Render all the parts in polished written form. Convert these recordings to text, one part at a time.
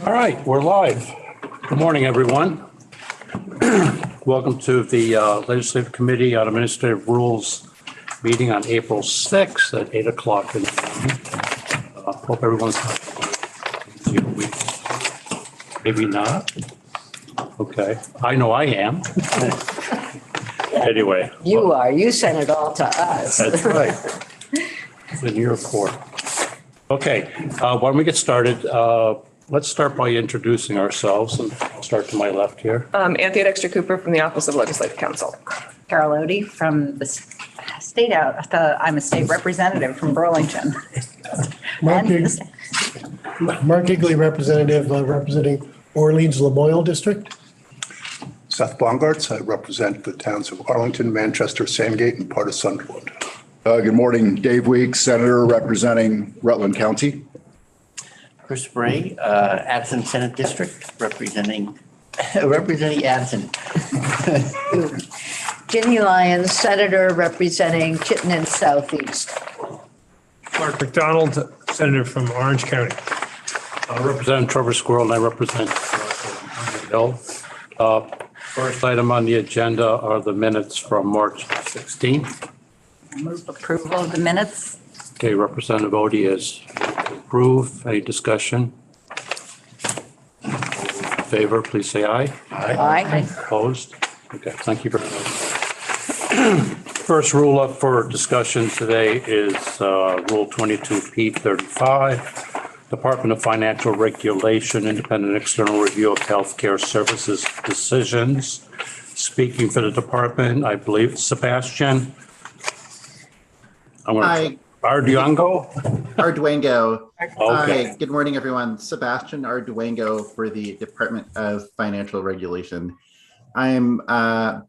All right, we're live. Good morning, everyone. Welcome to the Legislative Committee on Administrative Rules meeting on April 6th at 8 o'clock in the morning. Hope everyone's having a week. Maybe not. Okay, I know I am. Anyway. You are. You sent it all to us. That's right. It's in your court. Okay, why don't we get started? Let's start by introducing ourselves, and I'll start to my left here. Anthea Dexter Cooper from the Office of Legislative Counsel. Carol Odie from the state I'm a state representative from Burlington. Mark Eagley, representative representing Orleans Lamoille District. Seth Bongartz, I represent the towns of Arlington, Manchester, Sandgate, and part of Sunderland. Good morning, Dave Weeks, Senator representing Rutland County. Chris Bray, Addison Senate District, representing Addison. Ginny Lyons, Senator representing Chittenden Southeast. Mark McDonald, Senator from Orange County. Representative Trevor Squirrel, and I represent Hill. First item on the agenda are the minutes from March 16th. Move approval of the minutes. Okay, Representative Odie is approved. Any discussion? In favor, please say aye. Aye. Opposed? Okay, thank you very much. First rule up for discussion today is Rule 22P35, Department of Financial Regulation, Independent External Review of Healthcare Services Decisions. Speaking for the department, I believe Sebastian. Hi. Arduango? Arduango. Okay. Hi, good morning, everyone. Sebastian Arduango for the Department of Financial Regulation. I'm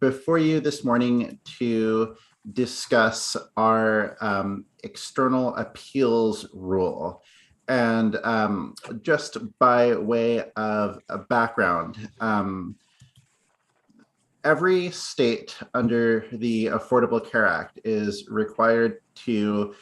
before you this morning to discuss our external appeals rule. And just by way of a background, every state under the Affordable Care Act is required to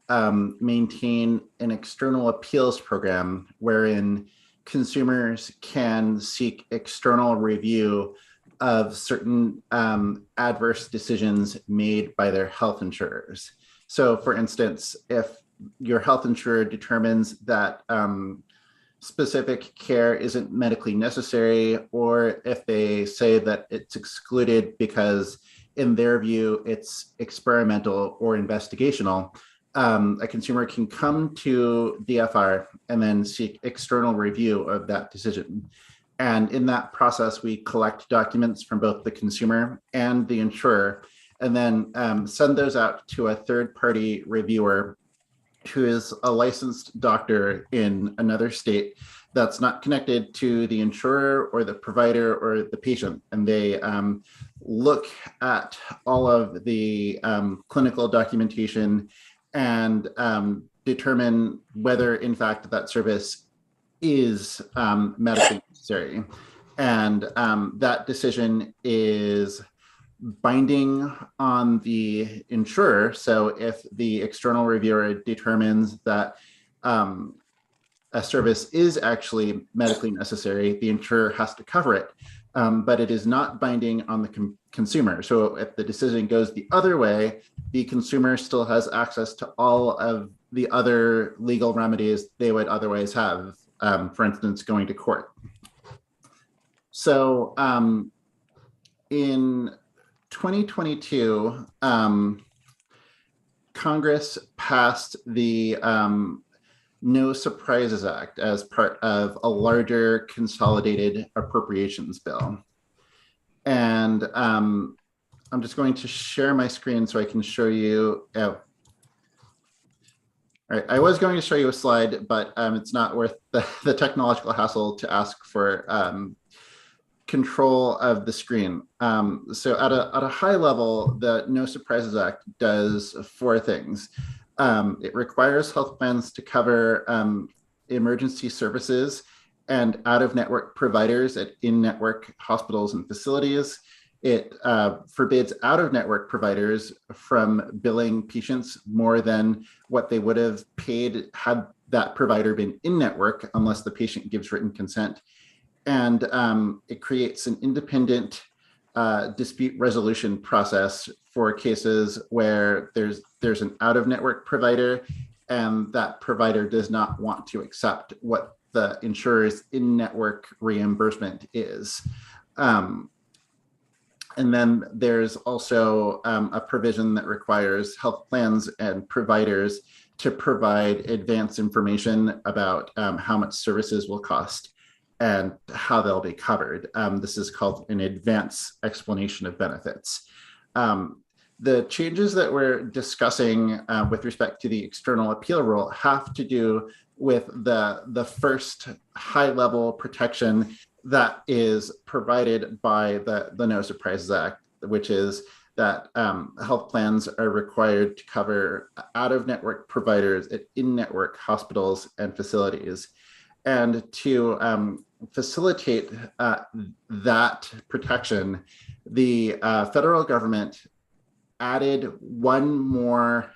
maintain an external appeals program wherein consumers can seek external review of certain adverse decisions made by their health insurers. So for instance, if your health insurer determines that specific care isn't medically necessary, or if they say that it's excluded because in their view, it's experimental or investigational, a consumer can come to DFR and then seek external review of that decision. And in that process, we collect documents from both the consumer and the insurer, and then send those out to a third-party reviewer who is a licensed doctor in another state that's not connected to the insurer or the provider or the patient. And they look at all of the clinical documentation and determine whether, in fact, that service is medically necessary. And that decision is binding on the insurer. So if the external reviewer determines that a service is actually medically necessary, the insurer has to cover it, but it is not binding on the consumer. So if the decision goes the other way, the consumer still has access to all of the other legal remedies they would otherwise have, for instance, going to court. So in 2022, Congress passed the No Surprises Act as part of a larger consolidated appropriations bill. And I'm just going to share my screen so I can show you. All right, I was going to show you a slide, but it's not worth the technological hassle to ask for control of the screen. So at a high level, the No Surprises Act does four things. It requires health plans to cover emergency services and out-of-network providers at in-network hospitals and facilities. It forbids out-of-network providers from billing patients more than what they would have paid had that provider been in-network, unless the patient gives written consent. And it creates an independent dispute resolution process for cases where there's an out-of-network provider and that provider does not want to accept what the insurer's in-network reimbursement is. And then there's also a provision that requires health plans and providers to provide advance information about how much services will cost and how they'll be covered. This is called an advance explanation of benefits. The changes that we're discussing with respect to the external appeal rule have to do with the first high-level protection that is provided by the No Surprises Act, which is that health plans are required to cover out-of-network providers at in-network hospitals and facilities. And to facilitate that protection, the federal government added one more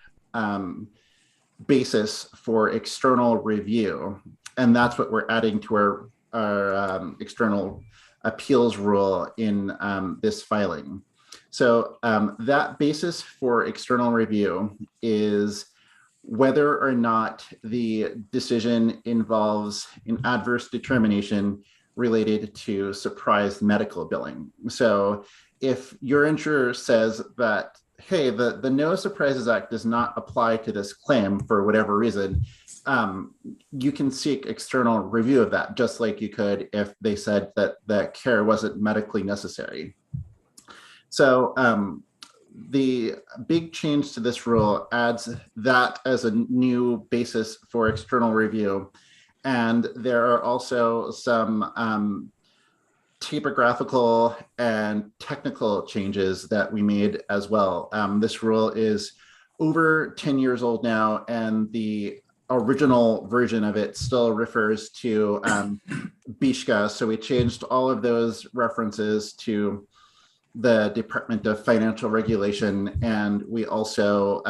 basis for external review. And that's what we're adding to our external appeals rule in this filing. So that basis for external review is whether or not the decision involves an adverse determination related to surprise medical billing. So if your insurer says that, hey, the No Surprises Act does not apply to this claim for whatever reason, you can seek external review of that, just like you could if they said that the care wasn't medically necessary. So the big change to this rule adds that as a new basis for external review. And there are also some typographical and technical changes that we made as well. This rule is over 10 years old now, and the original version of it still refers to Bishka. So we changed all of those references to the Department of Financial Regulation, and we also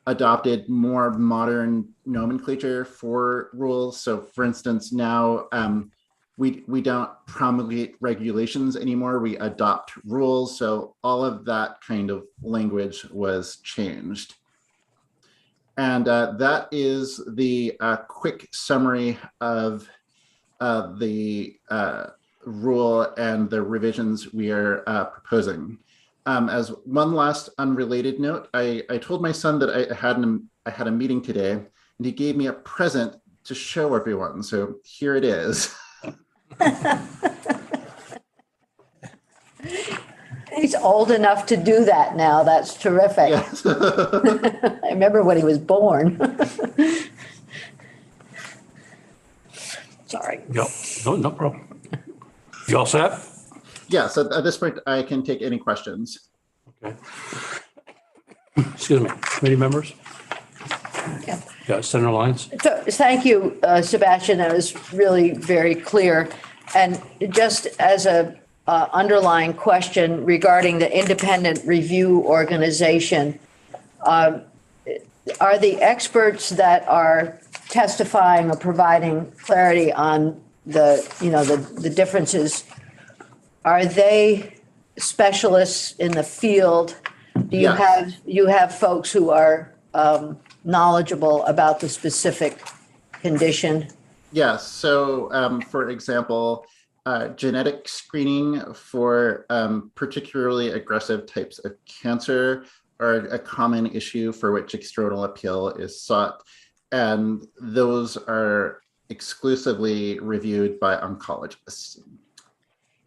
adopted more modern nomenclature for rules. So for instance, now we don't promulgate regulations anymore, we adopt rules. So all of that kind of language was changed. And that is the quick summary of the rule and the revisions we are proposing. As one last unrelated note, I told my son that I had a meeting today, and he gave me a present to show everyone. So here it is. He's old enough to do that now. That's terrific. Yes. I remember when he was born. Sorry. Yep, no problem. You all set? Yeah, so at this point, I can take any questions. Okay. Excuse me, committee members? Yeah. Yeah, Senator Lyons? So, thank you, Sebastian. That was really very clear. And just as a underlying question regarding the independent review organization, are the experts that are testifying or providing clarity on the differences, are they specialists in the field? Do you Yes. have folks who are knowledgeable about the specific condition? Yes. So, for example, genetic screening for particularly aggressive types of cancer are a common issue for which external appeal is sought. And those are exclusively reviewed by oncologists.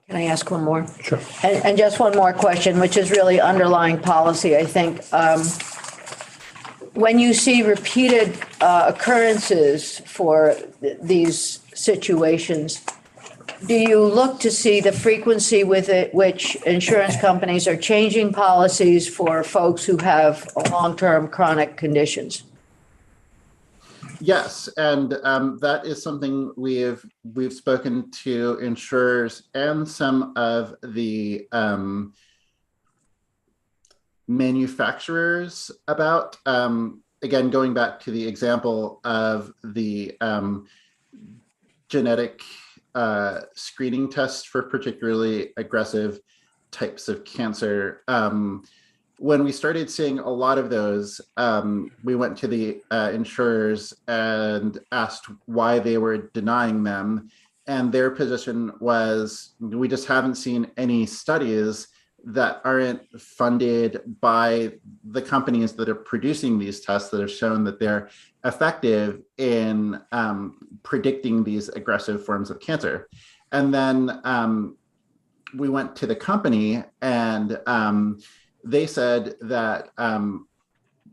Can I ask one more? Sure. And just one more question, which is really underlying policy, I think. When you see repeated occurrences for these situations, do you look to see the frequency with which insurance companies are changing policies for folks who have long-term chronic conditions? Yes, and that is something we've spoken to insurers and some of the manufacturers about. Again, going back to the example of the genetic screening tests for particularly aggressive types of cancer. When we started seeing a lot of those, we went to the insurers and asked why they were denying them. And their position was, we just haven't seen any studies that aren't funded by the companies that are producing these tests that have shown that they're effective in predicting these aggressive forms of cancer. And then we went to the company and they said that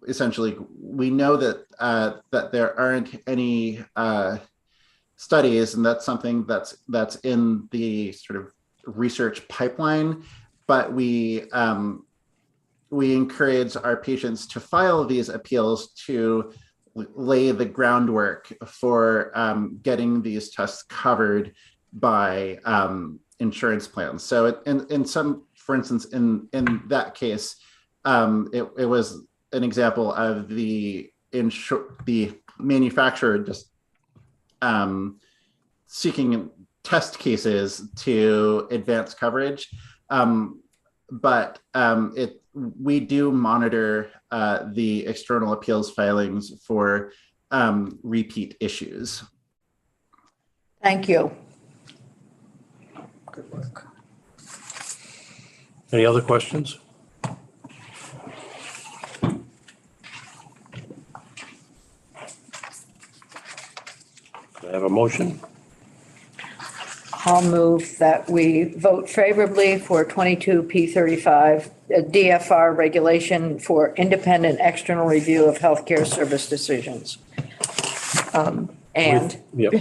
essentially we know that that there aren't any studies, and that's something that's in the sort of research pipeline. But we encourage our patients to file these appeals to lay the groundwork for getting these tests covered by insurance plans. So in some, for instance, in that case, it was an example of the manufacturer just seeking test cases to advance coverage. But we do monitor the external appeals filings for repeat issues. Thank you. Good work. Any other questions? Do I have a motion? I'll move that we vote favorably for 22P35, DFR regulation for independent external review of healthcare service decisions. And Yep.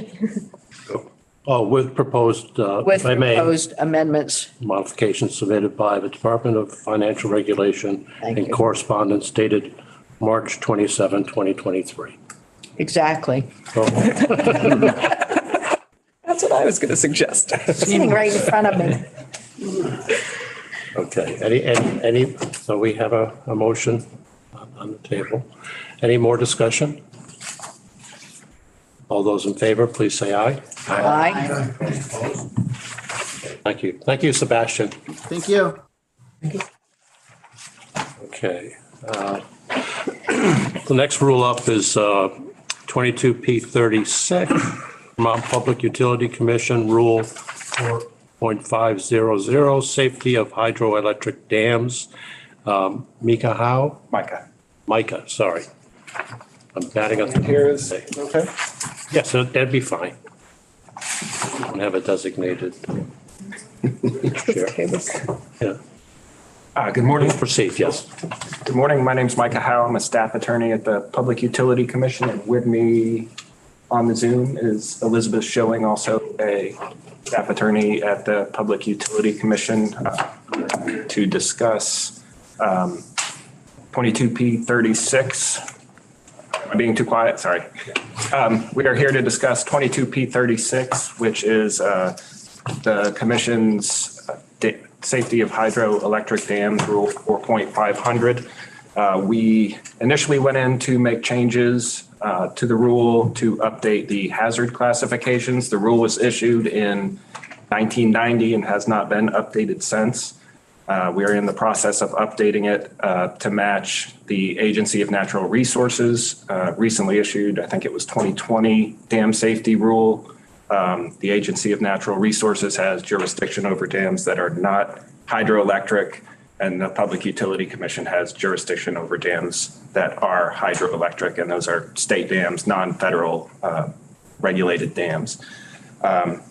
Oh, with proposed, with if I may, proposed amendments. modifications submitted by the Department of Financial Regulation Thank and you. correspondence dated March 27, 2023. Exactly. So, That's what I was going to suggest. Sitting right in front of me. okay, any, so we have a motion on the table. Any more discussion? All those in favor, please say aye. Aye. Thank you. Thank you, Sebastian. Thank you. Okay. The next rule up is 22P36, Vermont Public Utility Commission Rule 4.500, Safety of Hydroelectric Dams. Micah, sorry. I'm batting up. Here is, okay. Yes, that'd be fine. Don't have a designated chair. Yeah, Good morning. proceed, yes. Good morning. My name's Micah Howe. I'm a staff attorney at the Public Utility Commission. And with me on the Zoom is Elizabeth Schilling, also a staff attorney at the Public Utility Commission, to discuss 22P36. Am I being too quiet? Sorry. We are here to discuss 22P36, which is the Commission's Safety of Hydroelectric Dams Rule 4.500. We initially went in to make changes to the rule to update the hazard classifications. The rule was issued in 1990 and has not been updated since. We are in the process of updating it to match the Agency of Natural Resources recently issued, I think it was 2020 dam safety rule. The Agency of Natural Resources has jurisdiction over dams that are not hydroelectric, and the Public Utility Commission has jurisdiction over dams that are hydroelectric, and those are state dams, non-federal regulated dams. Apart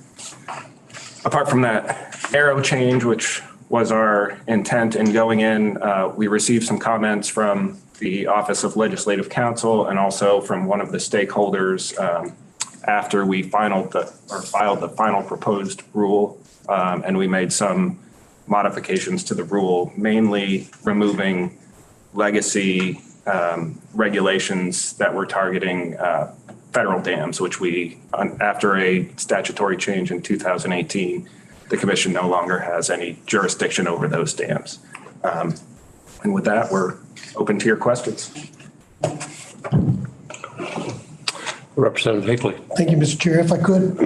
from that arrow change, which was our intent in going in, we received some comments from the Office of Legislative Counsel and also from one of the stakeholders after we filed the final proposed rule, and we made some modifications to the rule, mainly removing legacy regulations that were targeting federal dams, which after a statutory change in 2018, the commission no longer has any jurisdiction over those dams. And with that, we're open to your questions. Representative Higley. Thank you, Mr. Chair. If I could,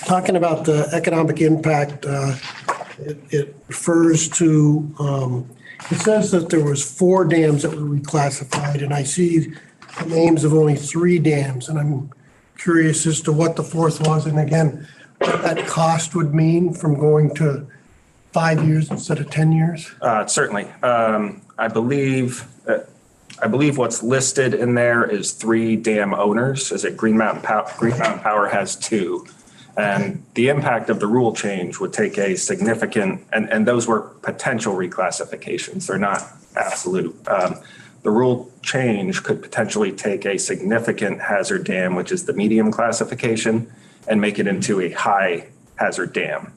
talking about the economic impact, it refers to, it says that there was 4 dams that were reclassified, and I see the names of only 3 dams, and I'm curious as to what the 4th was, and again, what that cost would mean from going to 5 years instead of 10 years? Certainly. I believe what's listed in there is 3 dam owners. Is it Green Mountain Power? Green Mountain Power has 2. And the impact of the rule change would take a significant, and those were potential reclassifications. They're not absolute. The rule change could potentially take a significant hazard dam, which is the medium classification, and make it into a high hazard dam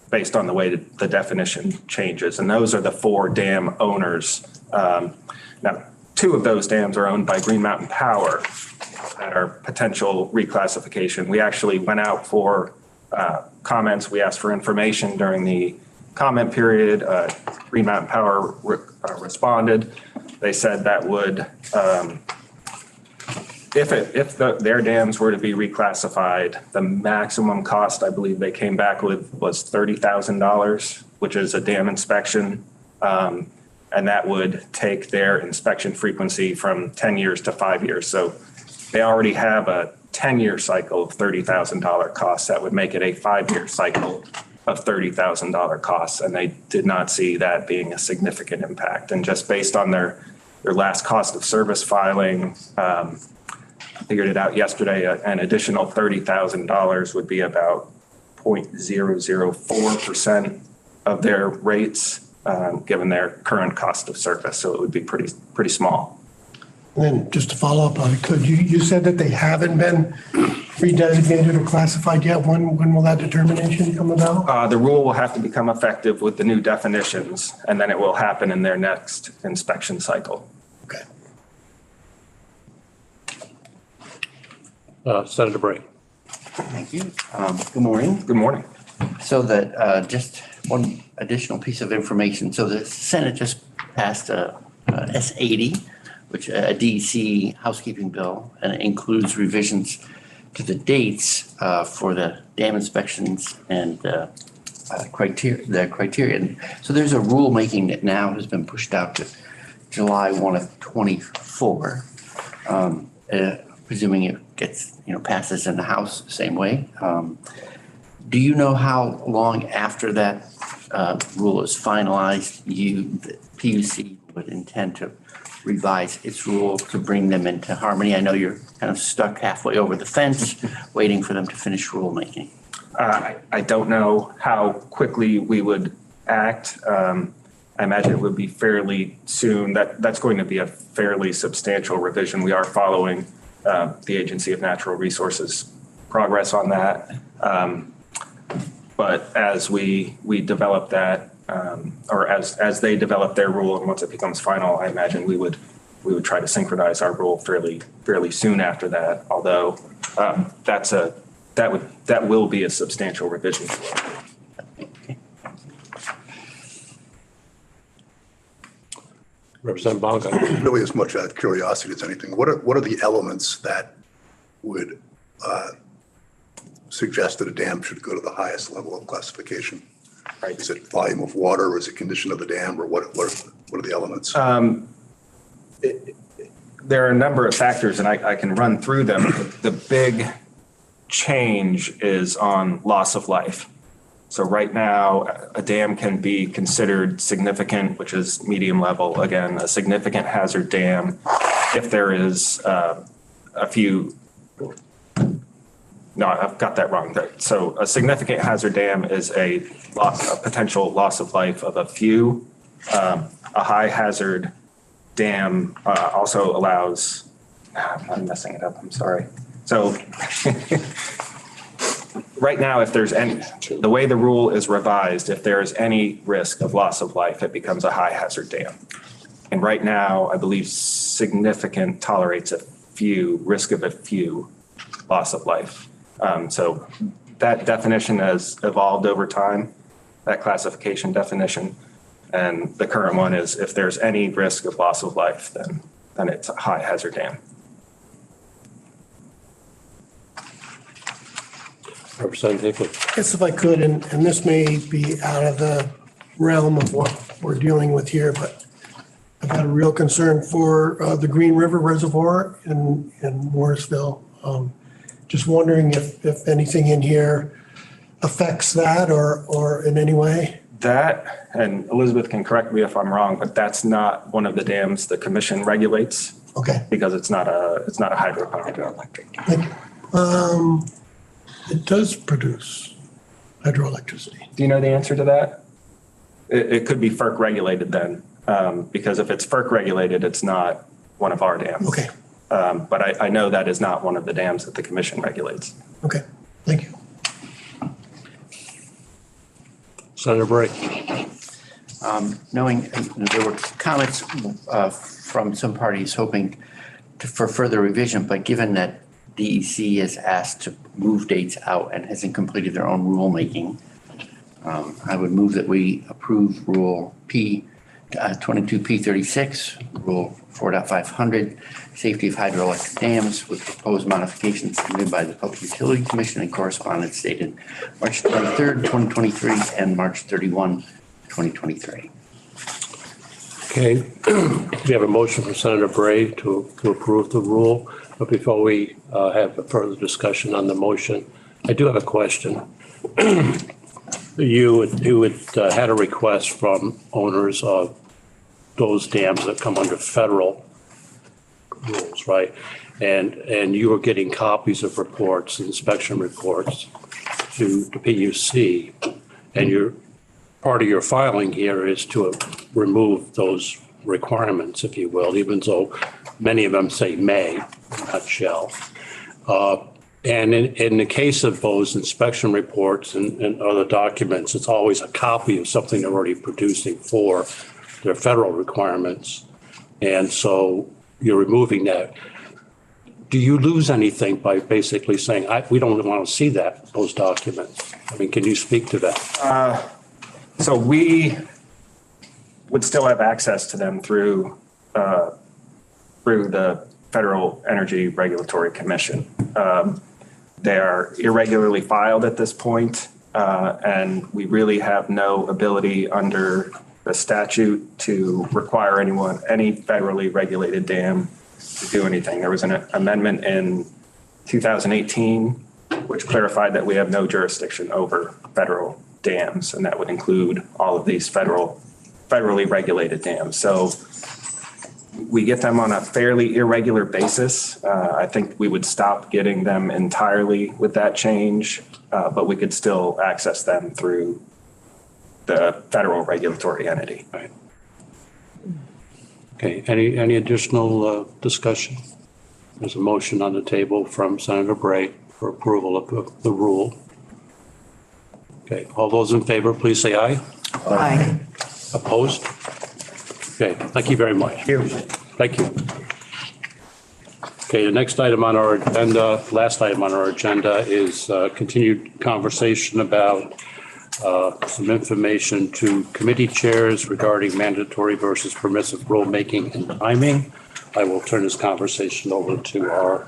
based on the way that the definition changes. And those are the 4 dam owners. Now, 2 of those dams are owned by Green Mountain Power that are potential reclassification. We actually went out for comments. We asked for information during the comment period. Green Mountain Power responded. They said that would, if their dams were to be reclassified, the maximum cost I believe they came back with was $30,000, which is a dam inspection. And that would take their inspection frequency from 10 years to 5 years. So they already have a 10-year cycle of $30,000 costs. That would make it a 5-year cycle of $30,000 costs. And they did not see that being a significant impact. And just based on their last cost of service filing, I figured it out yesterday, an additional $30,000 would be about 0.004% of their rates, given their current cost of service. So it would be pretty small. And then just to follow up on it, you said that they haven't been redesignated or classified yet. When will that determination come about? The rule will have to become effective with the new definitions, and then it will happen in their next inspection cycle. Okay. Senator Bray. Thank you. Good morning. Good morning. So that just one additional piece of information. So the Senate just passed a S80, which a DEC housekeeping bill, and it includes revisions to the dates for the dam inspections and the criterion. So there's a rulemaking that now has been pushed out to July 1 of 24, presuming it gets passes in the House same way. Do you know how long after that rule is finalized the PUC would intend to revise its rule to bring them into harmony? I know you're kind of stuck halfway over the fence waiting for them to finish rulemaking. I don't know how quickly we would act. I imagine it would be fairly soon. That's going to be a fairly substantial revision. We are following the Agency of Natural Resources progress on that. But as we develop that, or as they develop their rule, and once it becomes final, I imagine we would try to synchronize our rule fairly soon after that. Although that will be a substantial revision. Representative Bongo. Really as much out of curiosity as anything, what are the elements that would suggest that a dam should go to the highest level of classification? Right. Is it volume of water, or is it condition of the dam, or what are the elements? There are a number of factors, and I can run through them. The big change is on loss of life. So right now, a dam can be considered significant, which is medium level. Again, a significant hazard dam if there is a few. No, I've got that wrong. So a significant hazard dam is a potential loss of life of a few. A high hazard dam also allows, I'm messing it up, I'm sorry. So right now, if there's the way the rule is revised, if there is any risk of loss of life, it becomes a high hazard dam. And right now, I believe significant tolerates risk of a few loss of life. So that definition has evolved over time, that classification definition. And the current one is if there's any risk of loss of life, then it's a high hazard dam. Representative Higley. Yes, if I could, and this may be out of the realm of what we're dealing with here, but I've got a real concern for the Green River Reservoir in Morrisville. Just wondering if anything in here affects that or in any way? That, and Elizabeth can correct me if I'm wrong, but that's not one of the dams the commission regulates. Okay. Because it's not a hydropower. Hydroelectric. It does produce hydroelectricity. Do you know the answer to that? It could be FERC regulated then, because if it's FERC regulated, it's not one of our dams. Okay. But I know that is not one of the dams that the commission regulates. Okay, thank you. Senator Bray. Knowing there were comments from some parties hoping for further revision, but given that DEC is asked to move dates out and hasn't completed their own rulemaking, I would move that we approve Rule 22P36, Rule 4.500, Safety of Hydroelectric Dams with proposed modifications submitted by the Public Utility Commission and correspondence dated March 23rd, 2023 and March 31, 2023. Okay, we have a motion from Senator Bray to approve the rule. But before we have a further discussion on the motion, I do have a question. You had a request from owners of those dams that come under federal rules, right? And you were getting copies of reports, inspection reports to the PUC, and part of your filing here is to remove those requirements, if you will, even though many of them say may, not shall. And in the case of those inspection reports and other documents, it's always a copy of something they're already producing for their federal requirements. And so you're removing that. Do you lose anything by basically saying, we don't want to see those documents? I mean, can you speak to that? So we would still have access to them through the Federal Energy Regulatory Commission. They are irregularly filed at this point, and we really have no ability under the statute to require any federally regulated dam to do anything. There was an amendment in 2018 which clarified that we have no jurisdiction over federal dams, and that would include all of these federally regulated dams. So we get them on a fairly irregular basis. I think we would stop getting them entirely with that change, but we could still access them through the federal regulatory entity. Right. Okay, any additional discussion? There's a motion on the table from Senator Bray for approval of the rule. Okay, all those in favor, please say aye. Aye. Opposed? Okay, thank you very much. Thank you. Okay, the next item on our agenda, last item on our agenda is continued conversation about some information to committee chairs regarding mandatory versus permissive rulemaking and timing. I will turn this conversation over to our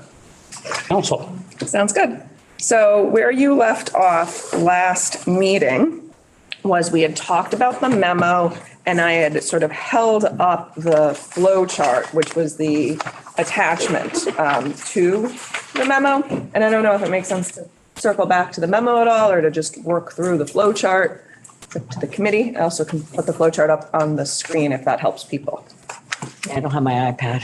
counsel. Sounds good. So where you left off last meeting was we had talked about the memo, and I had sort of held up the flow chart, which was the attachment to the memo. And I don't know if it makes sense to circle back to the memo at all or to just work through the flow chart to the committee. I also can put the flow chart up on the screen if that helps people. I don't have my iPad.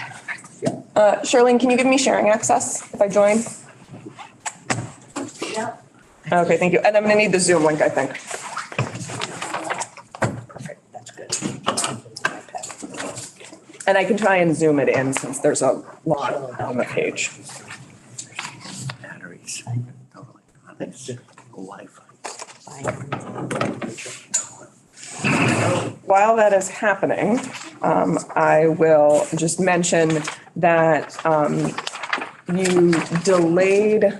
Charlene, can you give me sharing access if I join? Yeah. Okay, thank you. And I'm going to need the Zoom link, I think. Perfect, that's good. And I can try and zoom it in since there's a lot on the page. Batteries, electronics, Wi-Fi. while that is happening, I will just mention that you delayed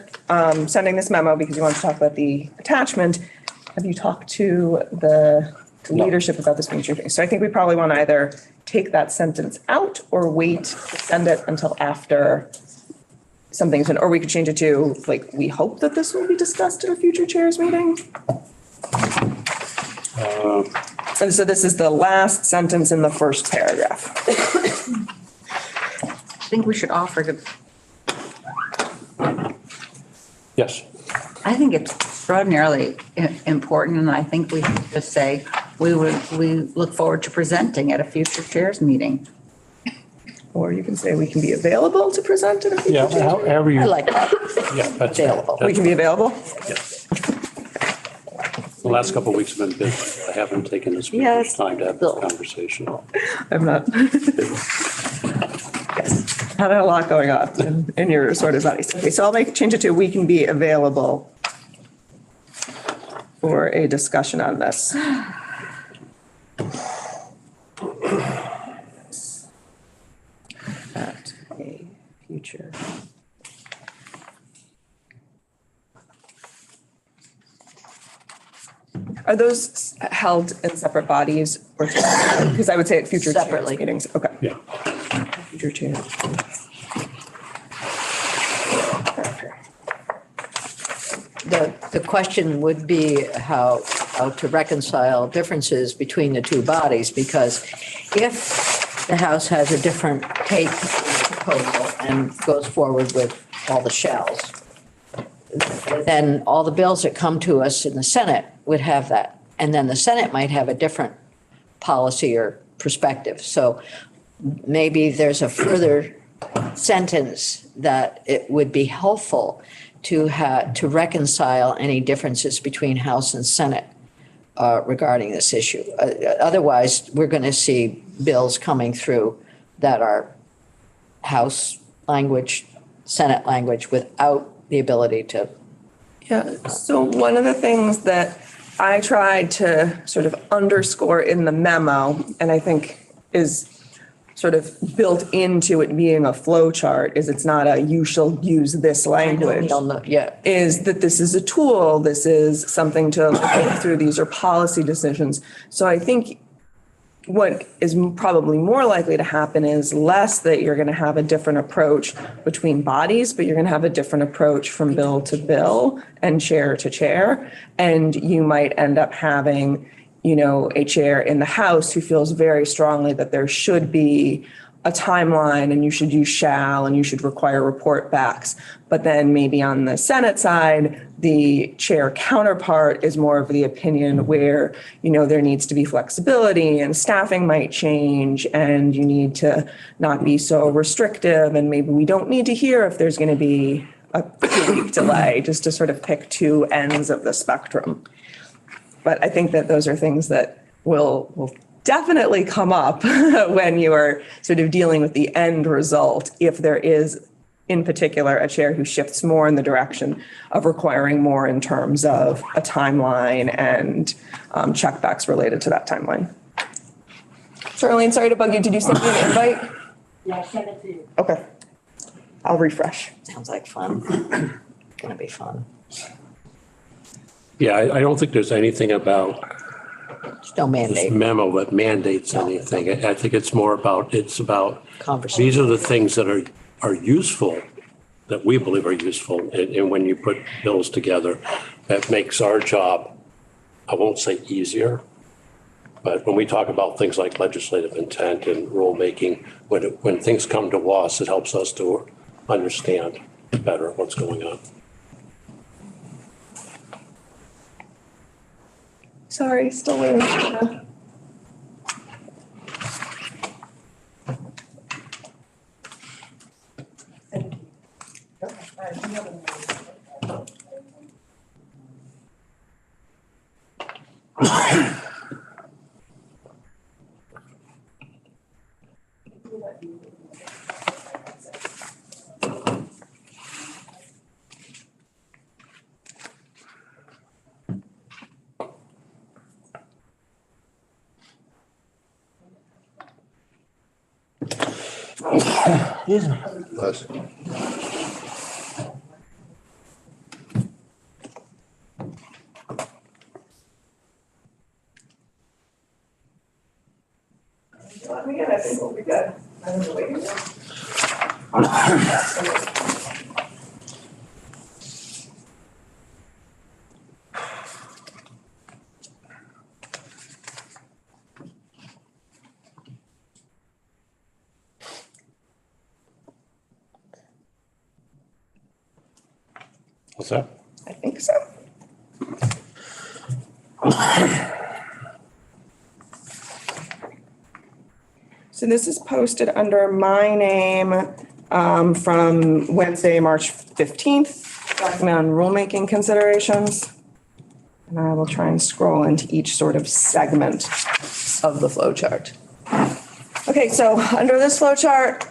sending this memo because you wanted to talk about the attachment. Have you talked to the leadership about this being true? So I think we probably want to either take that sentence out or wait to send it until after something's been, or we could change it to, like, we hope that this will be discussed in a future chairs meeting. And so this is the last sentence in the first paragraph. I think we should offer to, Yes. I think it's extraordinarily important, and I think we should just say, we look forward to presenting at a future chairs meeting. Or you can say we can be available to present in a future Yeah, chairs meeting. however you. I like that. Yeah, that's. Available. We can be available? Yes. The last couple of weeks have been busy. I haven't taken this Yes. time to have this conversation. I'm not. Yes, had a lot going on in your sort of bodies. Okay, so I'll change it to we can be available for a discussion on this. At a future. Are those held in separate bodies or, because I would say at future chairs Separately. meetings, okay. Yeah. Future chairs. The question would be how to reconcile differences between the two bodies, because if the House has a different take on the proposal and goes forward with all the shells, then all the bills that come to us in the Senate would have that. And then the Senate might have a different policy or perspective. So maybe there's a further sentence that it would be helpful to reconcile any differences between House and Senate regarding this issue. Otherwise, we're going to see bills coming through that are House language, Senate language, without the ability to. Yeah, so one of the things that I tried to sort of underscore in the memo, and I think is sort of built into it being a flow chart, is it's not a you shall use this language. Yeah. Is that this is a tool, this is something to think through, these are policy decisions. So I think what is probably more likely to happen is less that you're going to have a different approach between bodies, but you're going to have a different approach from bill to bill and chair to chair. And you might end up having, you know, a chair in the House who feels very strongly that there should be a timeline and you should use shall and you should require report backs. But then maybe on the Senate side, the chair counterpart is more of the opinion where, you know, there needs to be flexibility and staffing might change and you need to not be so restrictive. And maybe we don't need to hear if there's going to be a 2-week delay, just to sort of pick two ends of the spectrum. But I think that those are things that will definitely come up when you are sort of dealing with the end result, if there is, in particular, a chair who shifts more in the direction of requiring more in terms of a timeline and checkbacks related to that timeline. Charlene, sorry to bug you. Did you send me an invite? Yeah, I sent it to you. Okay. I'll refresh. Sounds like fun. Gonna be fun. Yeah, I don't think there's anything about There's no this mandate. memo that mandates anything. I think it's more about, it's about, Conversation. these are the things that are useful, that we believe are useful. And when you put bills together, that makes our job, I won't say easier, but when we talk about things like legislative intent and rulemaking, when things come to us, it helps us to understand better what's going on. Sorry, still waiting. Les? I think we'll be good. What's that? I think so. So this is posted under my name from Wednesday, March 15th, document on rulemaking considerations. And I will try and scroll into each sort of segment of the flow chart. Okay, so under this flow chart,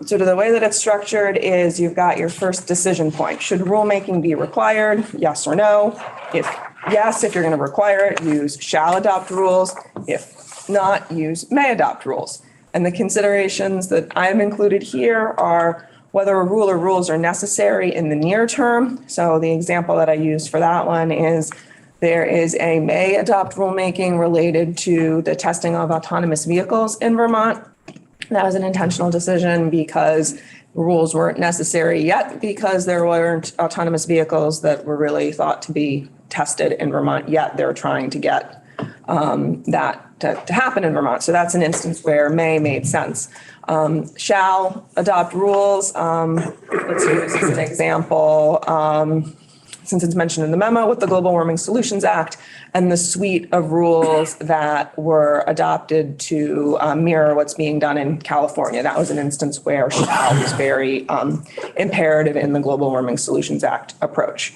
sort of the way that it's structured is you've got your first decision point. Should rulemaking be required? Yes or no? If yes, if you're going to require it, use shall adopt rules. If not, use may adopt rules. And the considerations that I've included here are whether a rule or rules are necessary in the near term. So the example that I used for that one is there is a may adopt rulemaking related to the testing of autonomous vehicles in Vermont. That was an intentional decision because rules weren't necessary yet because there weren't autonomous vehicles that were really thought to be tested in Vermont yet. They're trying to get that to happen in Vermont. So that's an instance where may made sense. Shall adopt rules. Let's use as an example, since it's mentioned in the memo with the Global Warming Solutions Act and the suite of rules that were adopted to mirror what's being done in California. That was an instance where shall was very imperative in the Global Warming Solutions Act approach.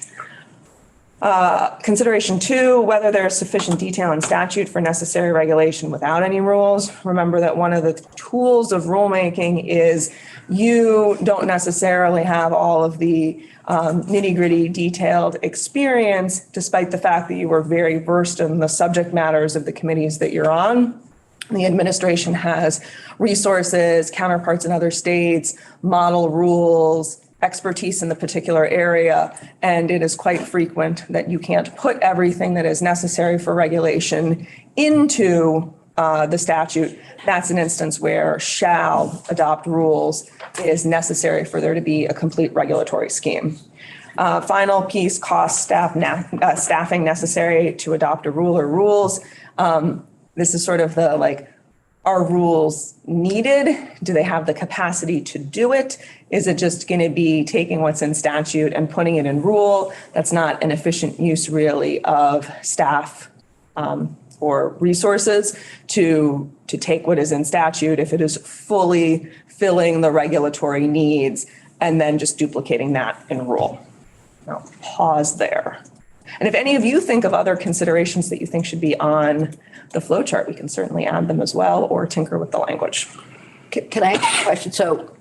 Consideration 2, whether there is sufficient detail in statute for necessary regulation without any rules. Remember that one of the tools of rulemaking is you don't necessarily have all of the nitty-gritty detailed experience, despite the fact that you were very versed in the subject matters of the committees that you're on. The administration has resources, counterparts in other states, model rules, expertise in the particular area, and it is quite frequent that you can't put everything that is necessary for regulation into the statute. That's an instance where shall adopt rules is necessary for there to be a complete regulatory scheme. Final piece, cost staffing necessary to adopt a rule or rules. This is sort of the like, are rules needed? Do they have the capacity to do it? Is it just going to be taking what's in statute and putting it in rule? That's not an efficient use really of staff or resources to take what is in statute if it is fully filling the regulatory needs and then just duplicating that in rule. I'll pause there. And if any of you think of other considerations that you think should be on the flow chart, we can certainly add them as well or tinker with the language. Can I ask a question? So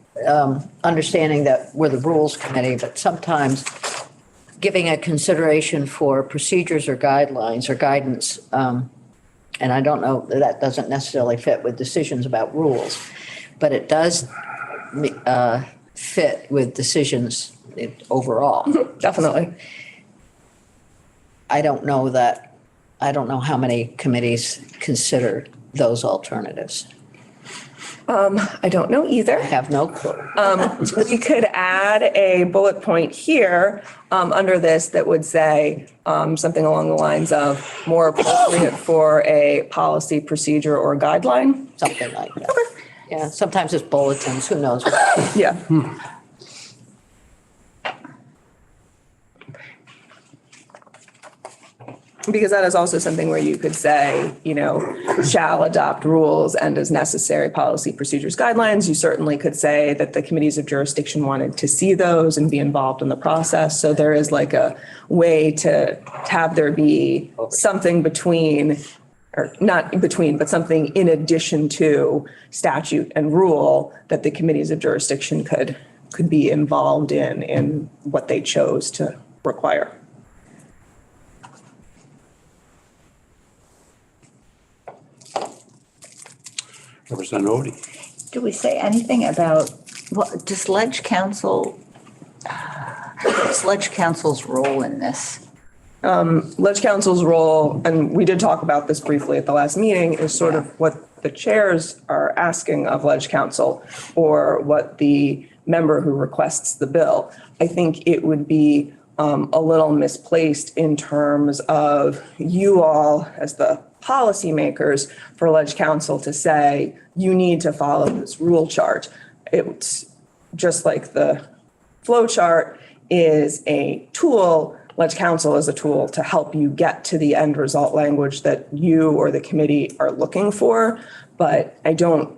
understanding that we're the rules committee, but sometimes giving a consideration for procedures or guidelines or guidance, and I don't know, that doesn't necessarily fit with decisions about rules, but it does fit with decisions overall. Definitely. I don't know how many committees consider those alternatives. I don't know either. I have no clue. We could add a bullet point here under this that would say something along the lines of more appropriate for a policy, procedure, or guideline. Something like that. Okay. Yeah, sometimes it's bulletins, who knows? Yeah. Because that is also something where you could say, shall adopt rules and as necessary policy, procedures, guidelines. You certainly could say that the committees of jurisdiction wanted to see those and be involved in the process. So there is like a way to have there be something between, or not in between, but something in addition to statute and rule that the committees of jurisdiction could be involved in what they chose to require. Representative Odie. do we say anything about, what, does Ledge Council, what's Ledge Council's role in this? Ledge Council's role, and we did talk about this briefly at the last meeting, is sort of what the chairs are asking of Ledge Council or what the member who requests the bill. I think it would be a little misplaced in terms of you all as the policymakers for Ledge Council to say, you need to follow this rule chart. It's just like the flow chart is a tool. Ledge Council is a tool to help you get to the end result language that you or the committee are looking for. But I don't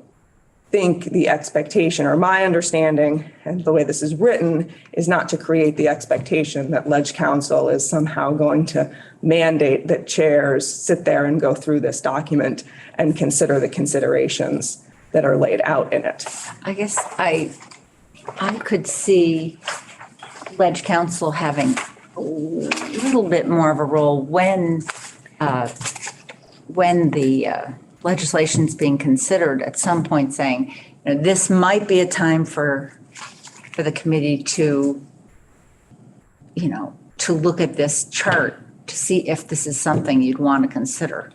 think the expectation, or my understanding, and the way this is written, is not to create the expectation that Ledge Council is somehow going to mandate that chairs sit there and go through this document and consider the considerations that are laid out in it. I guess I could see Ledge Council having a little bit more of a role when the legislation's being considered at some point, saying, you know, this might be a time for the committee to, you know, to look at this chart to see if this is something you'd want to consider.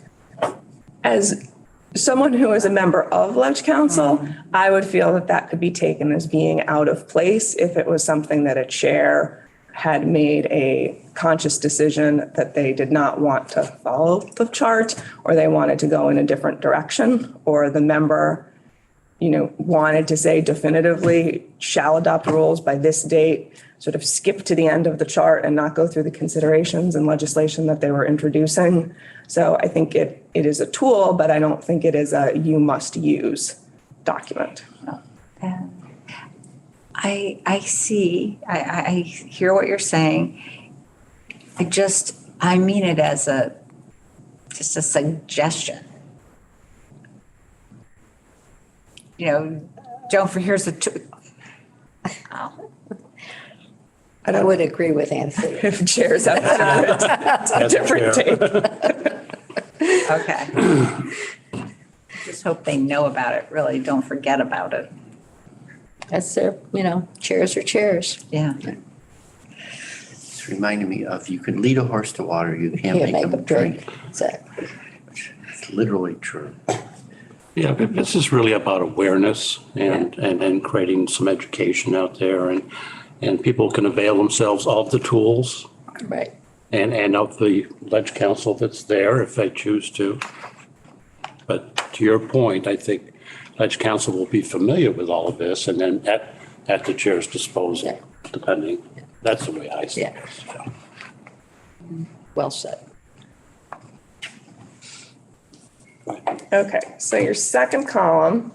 As someone who is a member of Ledge Council, I would feel that that could be taken as being out of place if it was something that a chair had made a conscious decision that they did not want to follow the chart, or they wanted to go in a different direction, or the member, you know, wanted to say definitively shall adopt rules by this date, sort of skip to the end of the chart and not go through the considerations and legislation that they were introducing. So I think it is a tool, but I don't think it is a you must use document. I see, I hear what you're saying. I mean it as just a suggestion. You know, here's the, I would agree with Anthony. If chairs have a different take. okay. Just hope they know about it, really, don't forget about it. That's their, you know, chairs are chairs. Yeah. It's reminding me of, you can lead a horse to water, you can't make them drink. Exactly. It's literally true. Yeah, but this is really about awareness and creating some education out there, and people can avail themselves of the tools Right. and of the Ledge Council that's there if they choose to. But to your point, I think Ledge Council will be familiar with all of this, and then at the chair's disposal, depending. That's the way I see it. Yeah. Well said. Okay, so your second column,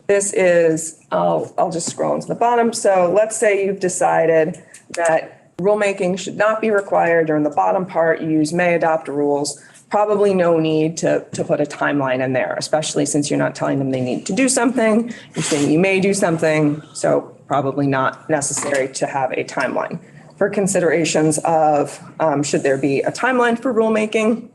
this is, I'll just scroll into the bottom. So let's say you've decided that rulemaking should not be required. During the bottom part, you use may adopt rules. Probably no need to put a timeline in there, especially since you're not telling them they need to do something. You're saying you may do something, so probably not necessary to have a timeline. For considerations of should there be a timeline for rulemaking?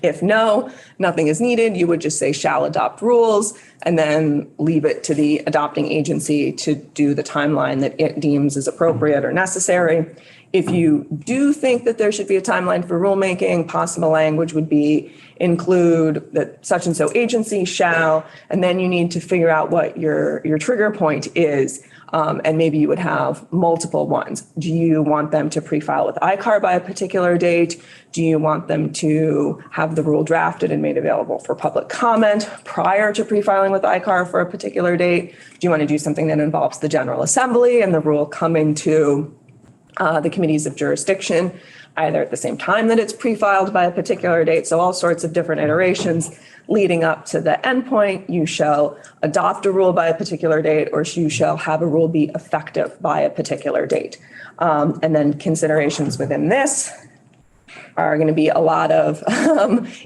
If no, nothing is needed, you would just say shall adopt rules and then leave it to the adopting agency to do the timeline that it deems is appropriate or necessary. If you do think that there should be a timeline for rulemaking, possible language would be include that such and so agency shall, and then you need to figure out what your trigger point is. And maybe you would have multiple ones. Do you want them to pre-file with Lcar by a particular date? Do you want them to have the rule drafted and made available for public comment prior to pre-filing with Lcar for a particular date? Do you want to do something that involves the General Assembly and the rule coming to the committees of jurisdiction, either at the same time that it's pre-filed by a particular date? So all sorts of different iterations leading up to the endpoint. You shall adopt a rule by a particular date, or you shall have a rule be effective by a particular date. And then considerations within this are going to be a lot of,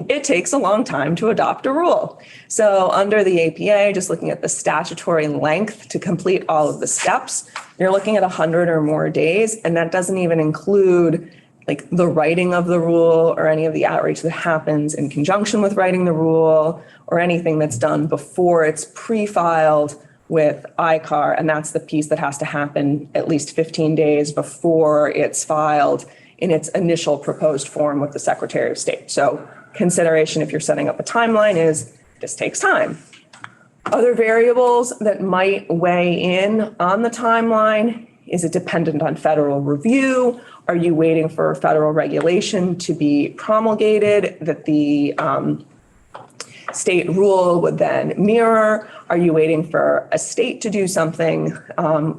it takes a long time to adopt a rule. So under the APA, just looking at the statutory length to complete all of the steps, you're looking at 100 or more days, and that doesn't even include like the writing of the rule or any of the outreach that happens in conjunction with writing the rule or anything that's done before it's pre-filed with Lcar. And that's the piece that has to happen at least 15 days before it's filed in its initial proposed form with the Secretary of State. So consideration if you're setting up a timeline is this takes time. Other variables that might weigh in on the timeline, is it dependent on federal review? Are you waiting for federal regulation to be promulgated that the state rule would then mirror? Are you waiting for a state to do something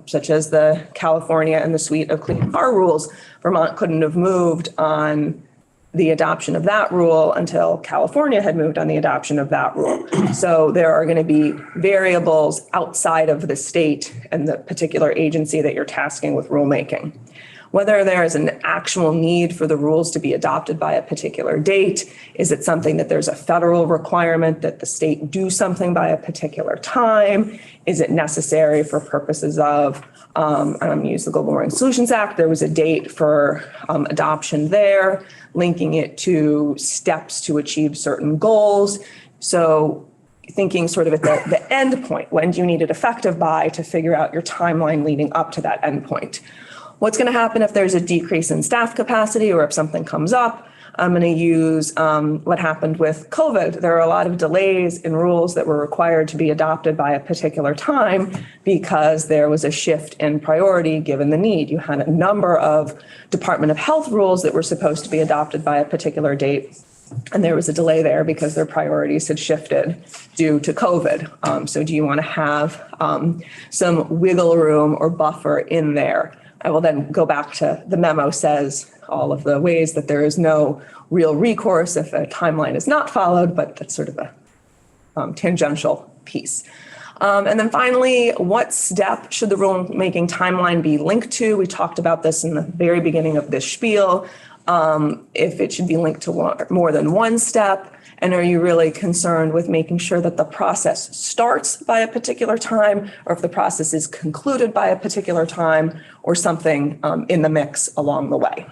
such as the California and the suite of clean car rules? Vermont couldn't have moved on the adoption of that rule until California had moved on the adoption of that rule. So there are going to be variables outside of the state and the particular agency that you're tasking with rulemaking. Whether there is an actual need for the rules to be adopted by a particular date, is it something that there's a federal requirement that the state do something by a particular time? Is it necessary for purposes of, I'm going to use the Global Warming Solutions Act, there was a date for adoption there, linking it to steps to achieve certain goals. So thinking sort of at the end point, when do you need it effective by to figure out your timeline leading up to that end point? What's going to happen if there's a decrease in staff capacity or if something comes up? I'm going to use what happened with COVID. There are a lot of delays in rules that were required to be adopted by a particular time because there was a shift in priority given the need. You had a number of Department of Health rules that were supposed to be adopted by a particular date, and there was a delay there because their priorities had shifted due to COVID. So do you want to have some wiggle room or buffer in there? I will then go back to the memo says all of the ways that there is no real recourse if a timeline is not followed, but that's sort of a tangential piece. And then finally, what step should the rulemaking timeline be linked to? We talked about this in the very beginning of this spiel. If it should be linked to more than one step, and are you really concerned with making sure that the process starts by a particular time, or if the process is concluded by a particular time, or something in the mix along the way?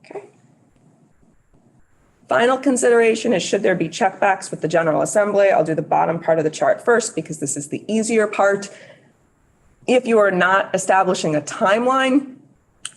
Okay. Final consideration is should there be checkbacks with the General Assembly? I'll do the bottom part of the chart first because this is the easier part. If you are not establishing a timeline,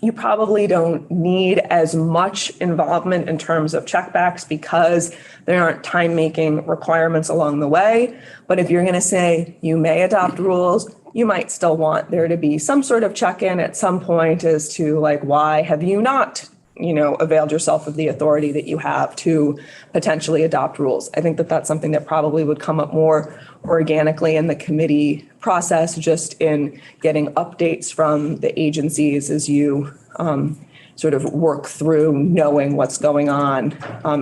you probably don't need as much involvement in terms of checkbacks because there aren't time-making requirements along the way. But if you're going to say you may adopt rules, you might still want there to be some sort of check-in at some point as to like, why have you not, availed yourself of the authority that you have to potentially adopt rules? I think that that's something that probably would come up more organically in the committee process, just in getting updates from the agencies as you sort of work through knowing what's going on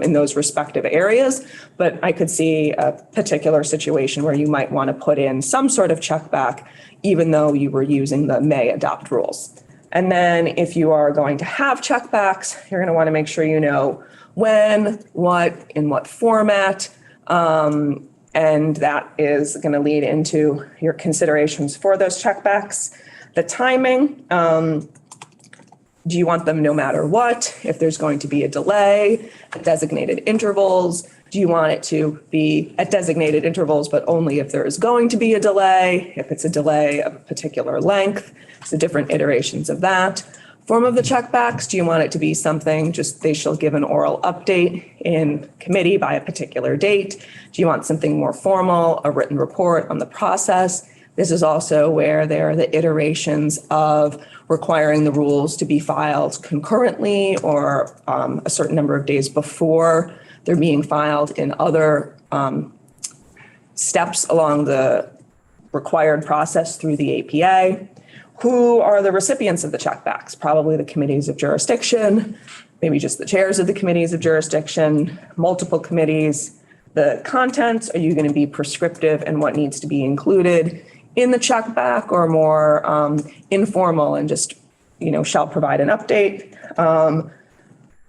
in those respective areas. But I could see a particular situation where you might want to put in some sort of check back, even though you were using the may adopt rules. And then if you are going to have checkbacks, you're going to want to make sure you know when, what, in what format, and that is going to lead into your considerations for those checkbacks. The timing, do you want them no matter what? If there's going to be a delay, at designated intervals, do you want it to be at designated intervals, but only if there is going to be a delay? If it's a delay of a particular length, so different iterations of that. Form of the checkbacks, do you want it to be something just they shall give an oral update in committee by a particular date? Do you want something more formal, a written report on the process? This is also where there are the iterations of requiring the rules to be filed concurrently or a certain number of days before they're being filed in other steps along the required process through the APA. Who are the recipients of the checkbacks? Probably the committees of jurisdiction, maybe just the chairs of the committees of jurisdiction, multiple committees. The contents, are you going to be prescriptive in what needs to be included in the checkback, or more informal and just, shall provide an update?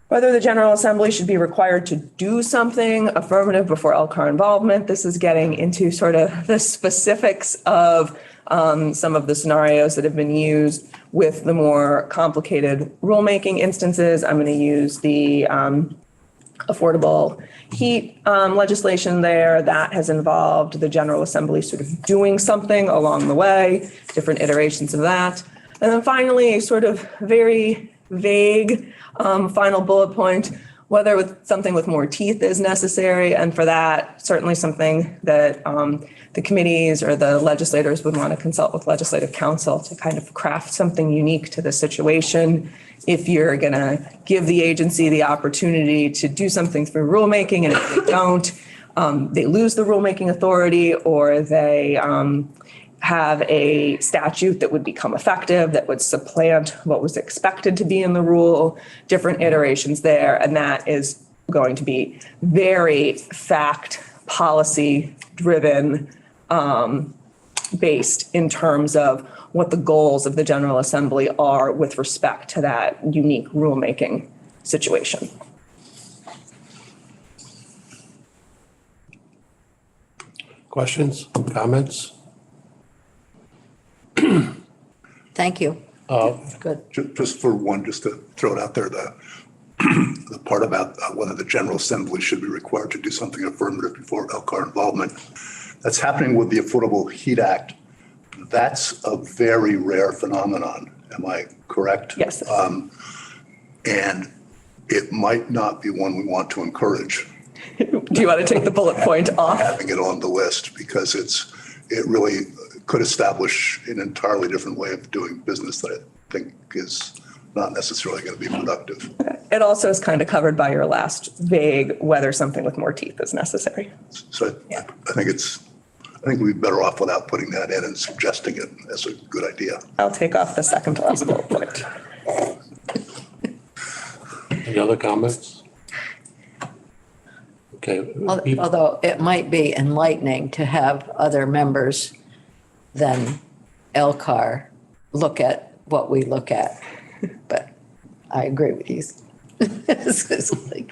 Whether the General Assembly should be required to do something affirmative before Lcar involvement. This is getting into sort of the specifics of some of the scenarios that have been used with the more complicated rulemaking instances. I'm going to use the affordable heat legislation there. That has involved the General Assembly sort of doing something along the way, different iterations of that. And then finally, a sort of very vague final bullet point, whether with something with more teeth is necessary. And for that, certainly something that the committees or the legislators would want to consult with legislative counsel to kind of craft something unique to the situation. If you're going to give the agency the opportunity to do something through rulemaking, and if they don't, they lose the rulemaking authority, or they have a statute that would become effective that would supplant what was expected to be in the rule, different iterations there. And that is going to be very fact policy driven, based in terms of what the goals of the General Assembly are with respect to that unique rulemaking situation. Questions, comments? Thank you. Good. Just for one, just to throw it out there, the part about whether the General Assembly should be required to do something affirmative before Lcar involvement, that's happening with the Affordable Heat Act. That's a very rare phenomenon. Am I correct? Yes. And it might not be one we want to encourage. Do you want to take the bullet point off? Having it on the list, because it really could establish an entirely different way of doing business that I think is not necessarily going to be productive. It also is kind of covered by your last vague whether something with more teeth is necessary. So I think we'd be better off without putting that in and suggesting it as a good idea. I'll take off the second to last bullet point. Any other comments? Okay. Although it might be enlightening to have other members than Lcar look at what we look at. But I agree with you. It's like,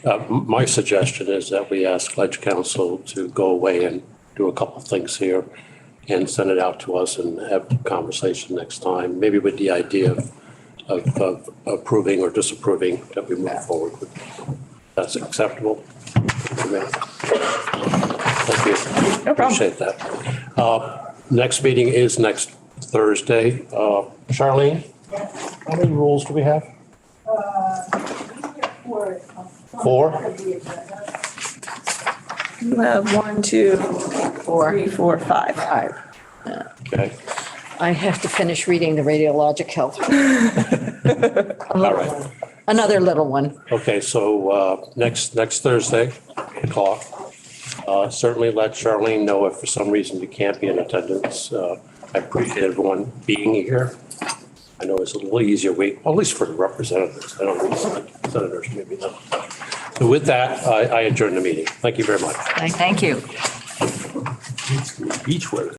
My suggestion is that we ask Ledge Council to go away and do a couple of things here and send it out to us and have a conversation next time, maybe with the idea of approving or disapproving that we move forward with. That's acceptable. Thank you. No problem. Appreciate that. Next meeting is next Thursday. Charlene, how many rules do we have? 4? You have 1, 2, 3, 4, 5. all right. Okay. I have to finish reading the radiologic health. All right. Another little one. Okay, so next Thursday, 8 o'clock. Certainly let Charlene know if for some reason you can't be in attendance. I appreciate everyone being here. I know it's a little easier week, well, at least for the representatives. I don't know, senators maybe not. So with that, I adjourn the meeting. Thank you very much. Thank you. Beach weather.